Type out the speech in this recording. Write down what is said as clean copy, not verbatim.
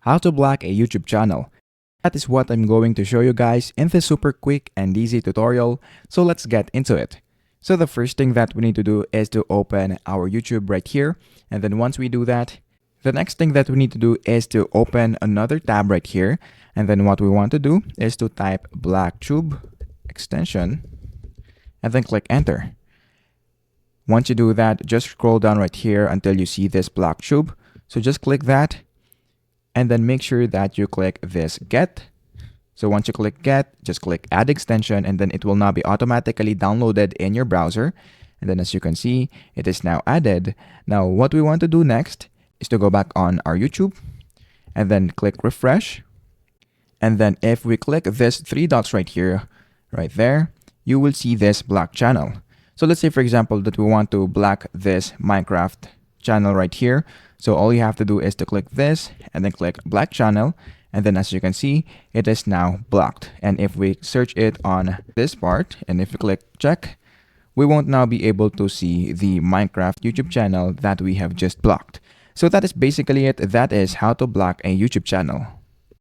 How to block a YouTube channel. That is what I'm going to show you guys in this super quick and easy tutorial, so let's get into it. So the first thing that we need to do is to open our YouTube right here, and then once we do that, the next thing that we need to do is to open another tab right here, and then what we want to do is to type BlackTube extension, and then click enter. Once you do that, just scroll down right here until you see this BlackTube. So just click that, and then make sure that you click this get. So once you click get, just click add extension, and then it will now be automatically downloaded in your browser. And then as you can see, it is now added. Now what we want to do next is to go back on our YouTube and then click refresh. And then if we click this three dots right here, right there, you will see this black channel. So let's say for example that we want to block this Minecraft channel right here. So all you have to do is to click this and then click black channel. And then as you can see, it is now blocked. And if we search it on this part, and if we click check, we won't now be able to see the Minecraft YouTube channel that we have just blocked. So that is basically it. That is how to block a YouTube channel.